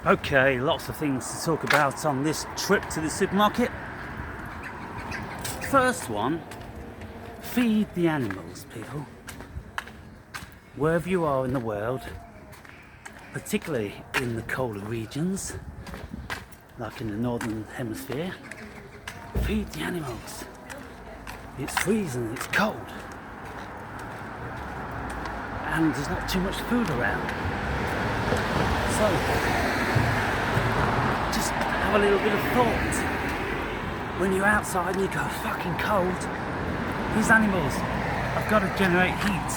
Okay, lots of things to talk about on this trip to the supermarket. First one, feed the animals, people. Wherever you are in the world, particularly in the colder regions, like in the northern hemisphere, feed the animals. It's freezing, it's cold, and there's not too much food around. So, just have a little bit of thought. When you're outside and you go fucking cold, these animals have got to generate heat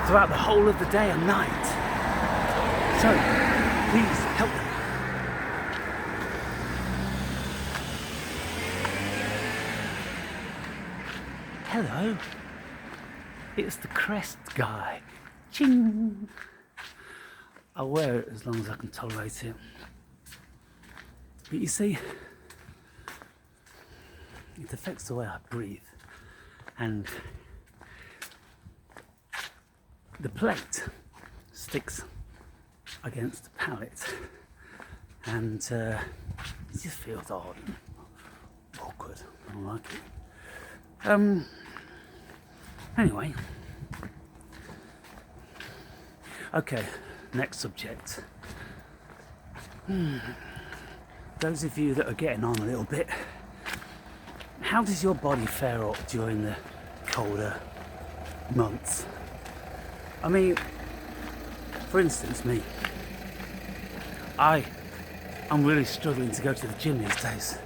throughout the whole of the day and night. So, please help them. Hello, it's the crest guy. Ching! I'll wear it as long as I can tolerate it. But you see, it affects the way I breathe. And the plate sticks against the palate. And it just feels odd and awkward. I don't like it. Anyway. Okay. Next subject. Those of you that are getting on a little bit, how does your body fare up during the colder months? I mean, for instance, me. I'm really struggling to go to the gym these days.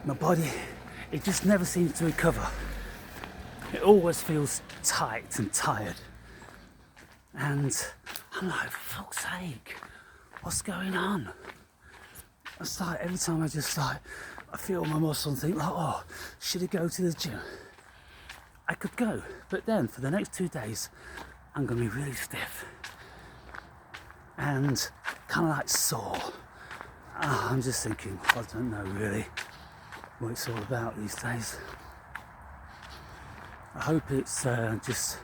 My body, it just never seems to recover. It always feels tight and tired. And I'm like, for fuck's sake, what's going on? It's like every time I feel my muscle and think like, oh, should I go to the gym? I could go, but then for the next 2 days, I'm gonna be really stiff and kind of like sore. I'm just thinking, I don't know really what it's all about these days. I hope it's just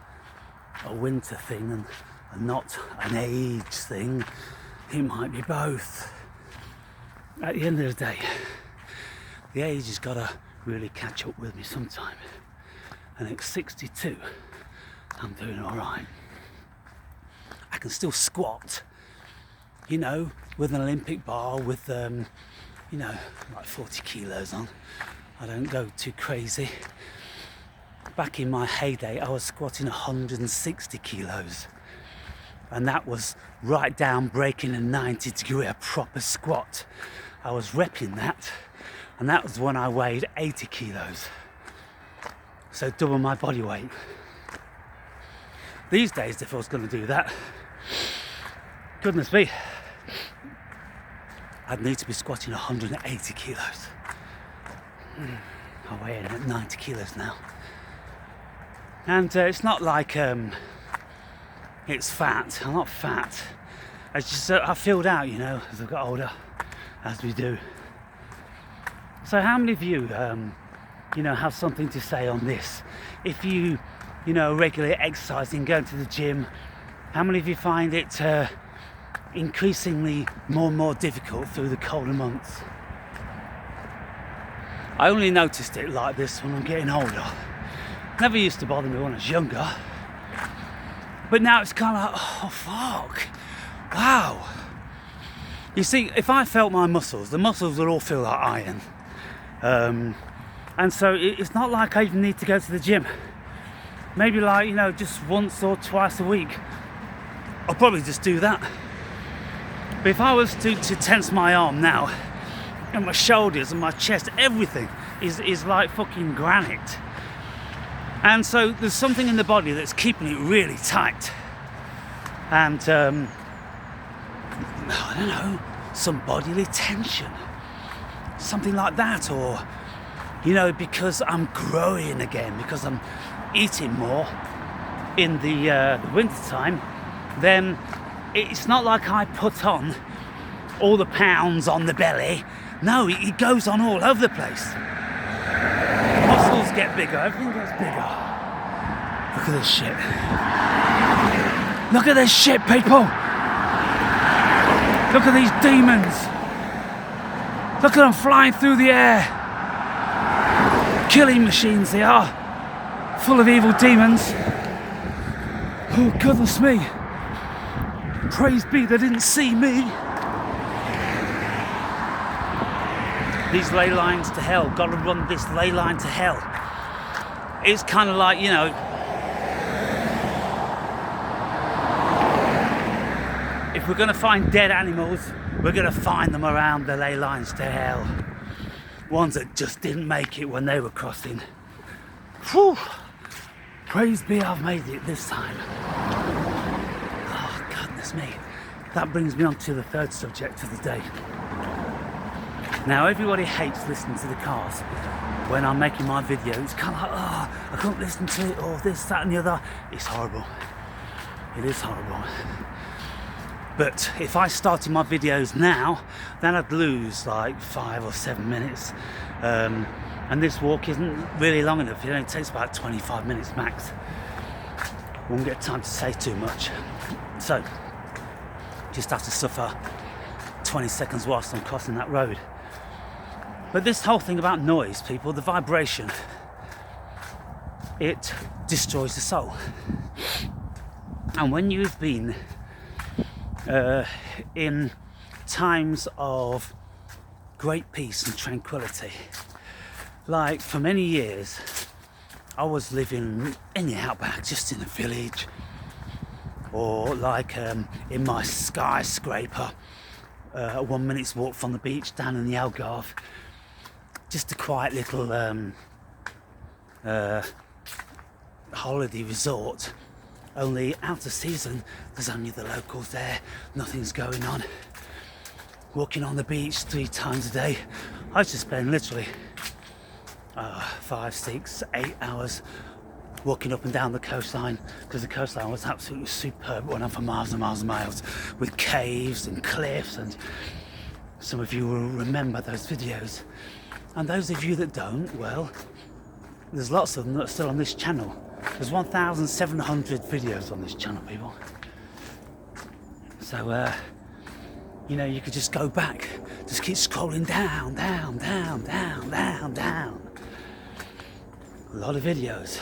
a winter thing and not an age thing. It might be both. At the end of the day, the age has got to really catch up with me sometime. And at 62, I'm doing all right. I can still squat, with an Olympic bar with, like 40 kilos on. I don't go too crazy. Back in my heyday, I was squatting 160 kilos. And that was right down breaking a 90 degree, a proper squat. I was repping that. And that was when I weighed 80 kilos. So double my body weight. These days, if I was going to do that, goodness me, I'd need to be squatting 180 kilos. I weigh in at 90 kilos now. And it's not like it's fat. I'm not fat. It's just I filled out, as I got older, as we do. So how many of you, have something to say on this? If you, regularly exercising, going to the gym, how many of you find it increasingly more and more difficult through the colder months? I only noticed it like this when I'm getting older. Never used to bother me when I was younger. But now it's kind of like, oh fuck, wow. You see, if I felt my muscles, the muscles would all feel like iron. And so it's not like I even need to go to the gym. Maybe just once or twice a week. I'll probably just do that. But if I was to tense my arm now, and my shoulders and my chest, everything is like fucking granite. And so there's something in the body that's keeping it really tight. And, I don't know, some bodily tension. Something like that. Or, because I'm growing again, because I'm eating more in the winter time, then it's not like I put on all the pounds on the belly. No, it goes on all over the place. Muscles get bigger, everything gets bigger. Look at this shit. Look at this shit, people! Look at these demons. Look at them flying through the air. Killing machines they are. Full of evil demons. Oh, goodness me. Praise be they didn't see me. These ley lines to hell. Gotta run this ley line to hell. It's kind of like, you know, if we're gonna find dead animals, we're gonna find them around the ley lines to hell. Ones that just didn't make it when they were crossing. Whew. Praise be I've made it this time. Oh, goodness me. That brings me on to the third subject of the day. Now, everybody hates listening to the cars when I'm making my video. It's kind of like, oh, I can't listen to it, or this, that and the other. It's horrible. It is horrible. But if I started my videos now, then I'd lose like 5 or 7 minutes. And this walk isn't really long enough. It only takes about 25 minutes max. Won't get time to say too much. So, just have to suffer 20 seconds whilst I'm crossing that road. But this whole thing about noise, people, the vibration, it destroys the soul. And when you've been in times of great peace and tranquility, like for many years, I was living in the outback, just in a village, or like in my skyscraper, 1 minute's walk from the beach down in the Algarve. Just a quiet little holiday resort, only out of season. There's only the locals there, nothing's going on. Walking on the beach 3 times a day. I used to spend literally 5, 6, 8 hours walking up and down the coastline, because the coastline was absolutely superb. Went on for miles and miles and miles with caves and cliffs, and some of you will remember those videos. And those of you that don't, well, there's lots of them that are still on this channel. There's 1,700 videos on this channel, people. So, you know, you could just go back, just keep scrolling down, down, down, down, down, down. A lot of videos.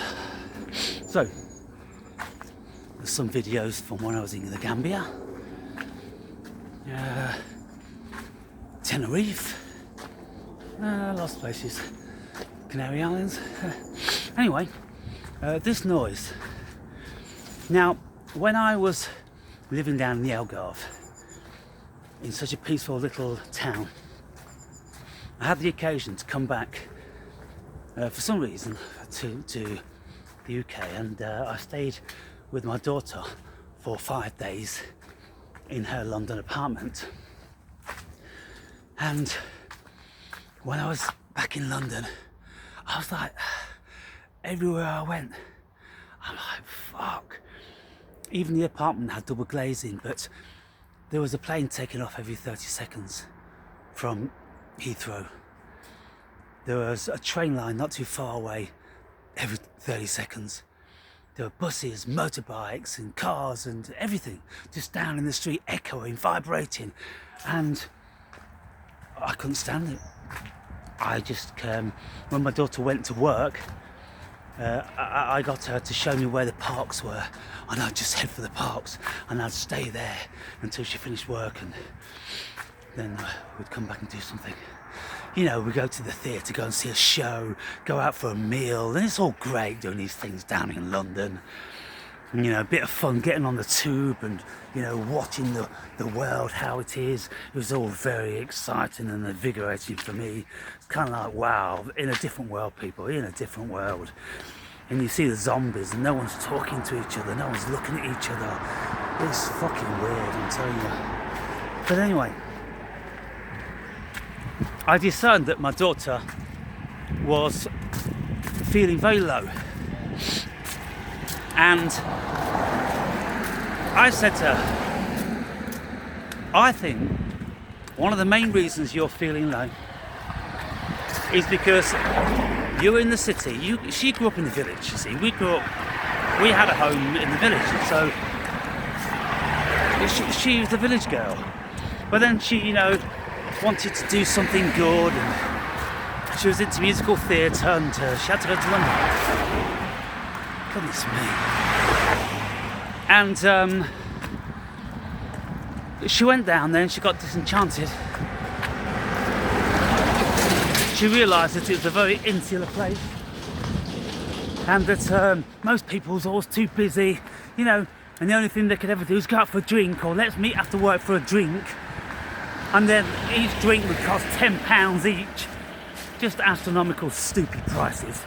So, there's some videos from when I was in the Gambia, Tenerife, lots of places, Canary Islands. Anyway, this noise. Now, when I was living down in the Algarve, in such a peaceful little town, I had the occasion to come back for some reason to the UK, and I stayed with my daughter for 5 days in her London apartment. And when I was back in London, I was like, everywhere I went, I'm like, fuck. Even the apartment had double glazing, but there was a plane taking off every 30 seconds from Heathrow. There was a train line not too far away every 30 seconds. There were buses, motorbikes and cars and everything just down in the street, echoing, vibrating, and I couldn't stand it. I just, when my daughter went to work, I got her to show me where the parks were, and I'd just head for the parks and I'd stay there until she finished work, and then we'd come back and do something. You know, we go to the theatre, go and see a show, go out for a meal, and it's all great doing these things down in London. And, you know, a bit of fun getting on the tube and, you know, watching the world, how it is. It was all very exciting and invigorating for me. It's kind of like, wow, in a different world, people, in a different world. And you see the zombies and no one's talking to each other, no one's looking at each other. It's fucking weird, I'm telling you. But anyway, I discerned that my daughter was feeling very low. And I said to her, I think one of the main reasons you're feeling low is because you're in the city. She grew up in the village, you see. We had a home in the village, so she was the village girl. But then she, wanted to do something good, and she was into musical theatre, and she had to go to London. Goodness me. And she went down there and she got disenchanted. She realised that it was a very insular place, and that most people was always too busy, and the only thing they could ever do is go out for a drink, or let's meet after work for a drink, and then each drink would cost £10 each. Just astronomical, stupid prices.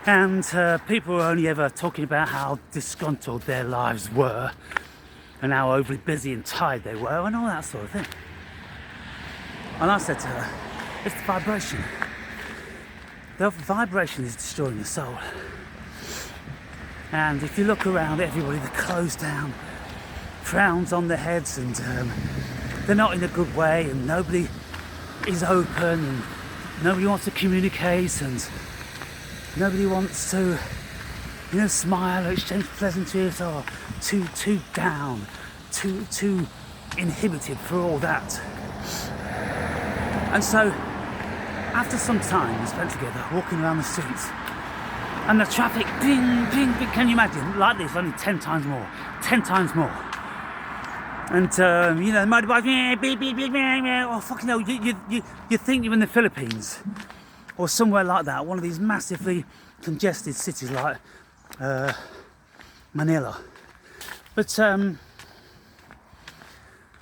And people were only ever talking about how disgruntled their lives were, and how overly busy and tired they were, and all that sort of thing. And I said to her, it's the vibration. The vibration is destroying the soul. And if you look around, everybody, they're closed down, frowns on their heads, and they're not in a good way, and nobody is open, and nobody wants to communicate, and nobody wants to, smile or exchange pleasantries, or too down, too inhibited for all that. And so, after some time we spent together walking around the streets, and the traffic, ding, ding, ding, can you imagine? Like this, only 10 times more. And, the motorbikes, beep, beep, beep, beep, oh, fucking hell, you think you're in the Philippines, or somewhere like that, one of these massively congested cities like Manila. But, oh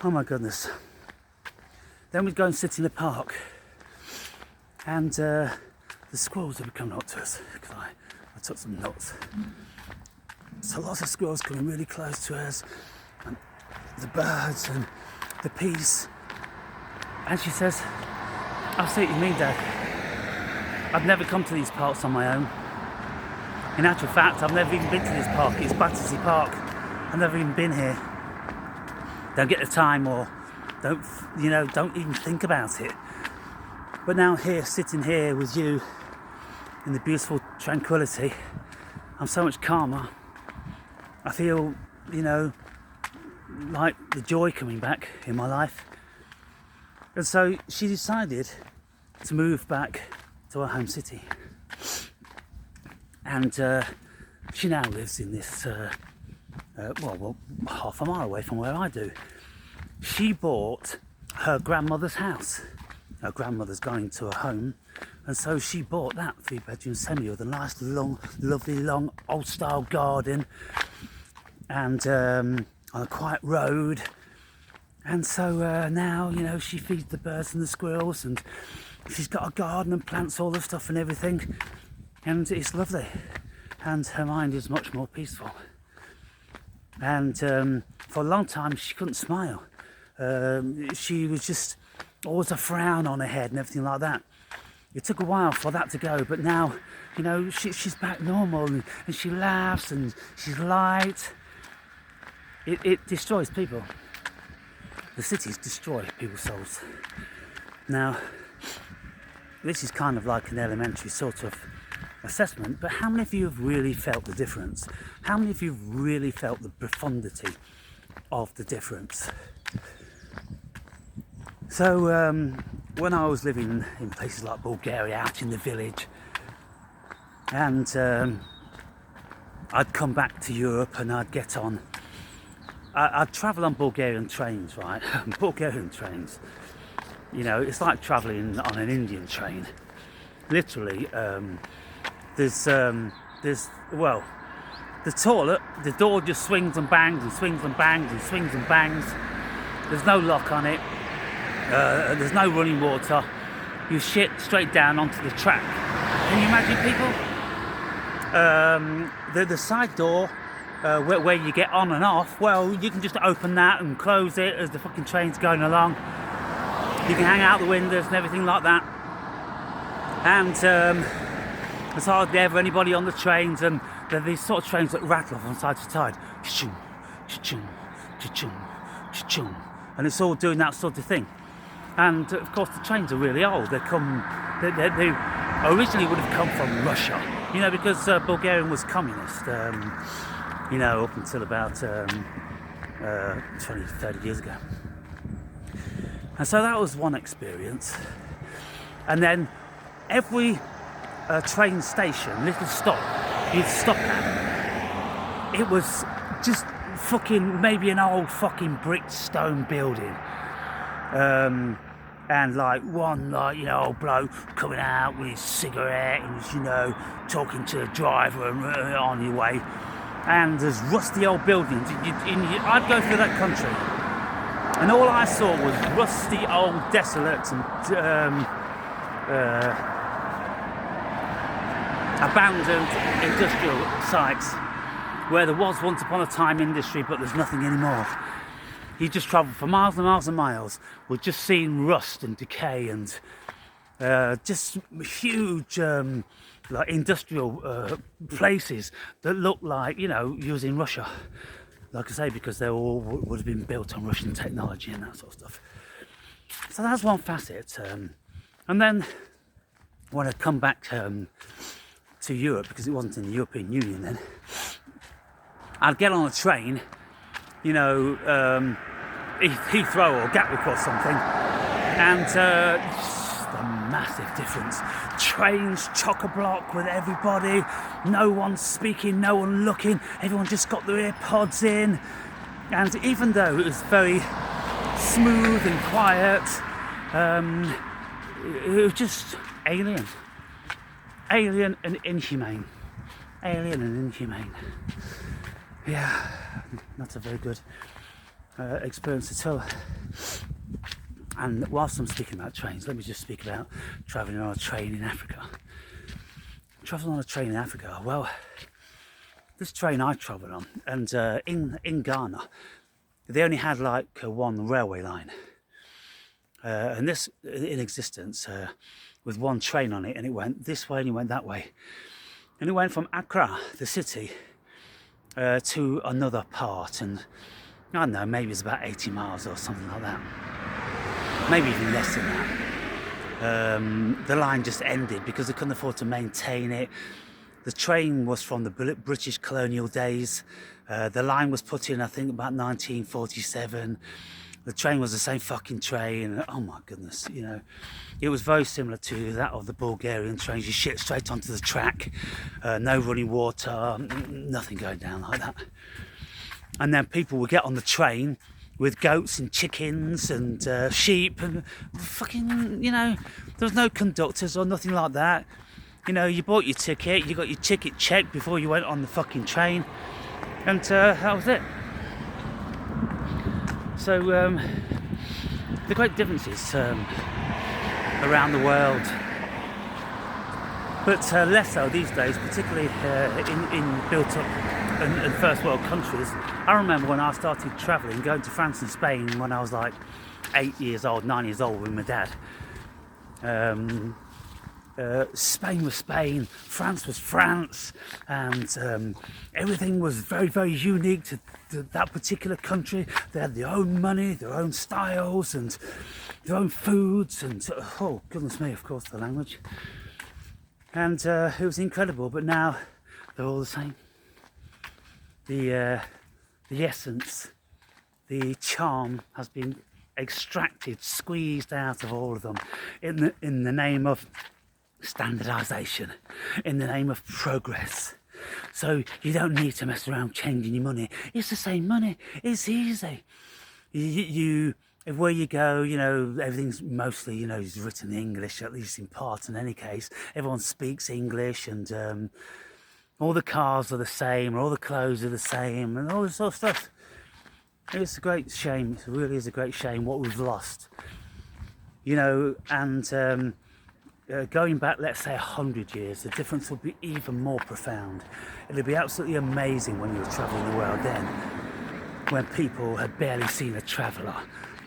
my goodness. Then we'd go and sit in the park, and the squirrels would come up to us, because I took some notes. So lots of squirrels coming really close to us, and the birds and the peace. And she says, I see what you mean, Dad. I've never come to these parks on my own. In actual fact, I've never even been to this park. It's Battersea Park. I've never even been here. Don't get the time, or don't even think about it. But now here, sitting here with you in the beautiful tranquility, I'm so much calmer. I feel, like the joy coming back in my life. And so she decided to move back to her home city. And she now lives in this, half a mile away from where I do. She bought her grandmother's house. Her grandmother's going to her home, and so she bought that 3-bedroom semi with a nice, long, lovely, long, old-style garden, and on a quiet road. And so now, she feeds the birds and the squirrels, and she's got a garden and plants all the stuff and everything, and it's lovely. And her mind is much more peaceful. And for a long time, she couldn't smile. She was just always a frown on her head and everything like that. It took a while for that to go, but now, she's back normal, and she laughs, and she's light. It destroys people. The cities destroy people's souls. Now, this is kind of like an elementary sort of assessment, but how many of you have really felt the difference? How many of you have really felt the profundity of the difference? So when I was living in places like Bulgaria, out in the village, and I'd come back to Europe, and I'd get on, I'd travel on Bulgarian trains, right? Bulgarian trains, it's like travelling on an Indian train. Literally, there's the toilet, the door just swings and bangs and swings and bangs and swings and bangs. There's no lock on it. There's no running water. You shit straight down onto the track. Can you imagine, people? The side door, where you get on and off, well, you can just open that and close it as the fucking train's going along. You can hang out the windows and everything like that. And there's hardly ever anybody on the trains, and they're these sort of trains that rattle from side to side. Cha-chung, cha-chung, cha-chung, cha-chung. And it's all doing that sort of thing. And of course the trains are really old. They originally would have come from Russia, because Bulgaria was communist, up until about 20, 30 years ago. And so that was one experience. And then every train station, little stop, you'd stop at, it was just fucking maybe an old fucking brick stone building. And like one, like, you know, old bloke coming out with his cigarette and was, you know, talking to the driver and on your way. And there's rusty old buildings. I'd go through that country, and all I saw was rusty old desolate and abandoned industrial sites where there was once upon a time industry, but there's nothing anymore. You just travel for miles and miles and miles with just seeing rust and decay and just huge like industrial places that look like, you know, used in Russia. Like I say, because they all would have been built on Russian technology and that sort of stuff. So that's one facet. And then when I come back to Europe, because it wasn't in the European Union then, I'd get on a train, you know, Heathrow or Gatwick or something, and just a massive difference. Trains chock-a-block with everybody, no one speaking, no one looking, everyone just got their AirPods in, and even though it was very smooth and quiet, it was just alien and inhumane. Yeah, not a very good experience at all. And whilst I'm speaking about trains, let me just speak about travelling on a train in Africa. Travelling on a train in Africa, well, this train I travelled on, and in Ghana, they only had like one railway line, and this in existence with one train on it, and it went this way and it went that way, and it went from Accra, the city, to another part, and I don't know, maybe it's about 80 miles or something like that. Maybe even less than that. The line just ended because they couldn't afford to maintain it. The train was from the British colonial days. The line was put in, I think, about 1947. The train was the same fucking train. Oh my goodness, you know. It was very similar to that of the Bulgarian trains. You shit straight onto the track. No running water, nothing going down like that. And then people would get on the train with goats and chickens and sheep and fucking, you know, there was no conductors or nothing like that. You know, you bought your ticket, you got your ticket checked before you went on the fucking train, and that was it. So the great differences around the world, but less so these days, particularly in built up and first world countries. I remember when I started travelling, going to France and Spain when I was like 9 years old with my dad. Spain was Spain, France was France, and everything was very, very unique to that particular country. They had their own money, their own styles, and their own foods, and oh goodness me, of course, the language. And it was incredible, but now they're all the same. The essence, the charm has been extracted, squeezed out of all of them in the name of standardisation, in the name of progress. So you don't need to mess around changing your money. It's the same money. It's easy. You where you go, you know, everything's mostly, you know, is written in English, at least in part. In any case, everyone speaks English, and all the cars are the same, all the clothes are the same, and all this sort of stuff. It's a great shame. It really is a great shame what we've lost. You know, and going back, let's say 100 years, the difference would be even more profound. It'd be absolutely amazing when you were travelling the world then, when people had barely seen a traveller,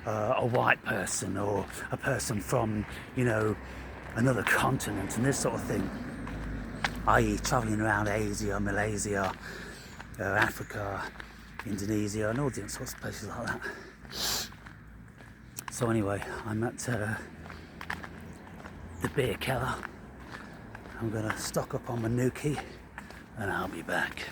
a white person or a person from, you know, another continent and this sort of thing, i.e. travelling around Asia, Malaysia, Africa, Indonesia, and all different sorts of places like that. So anyway, I'm at the beer keller. I'm gonna stock up on my nookie and I'll be back.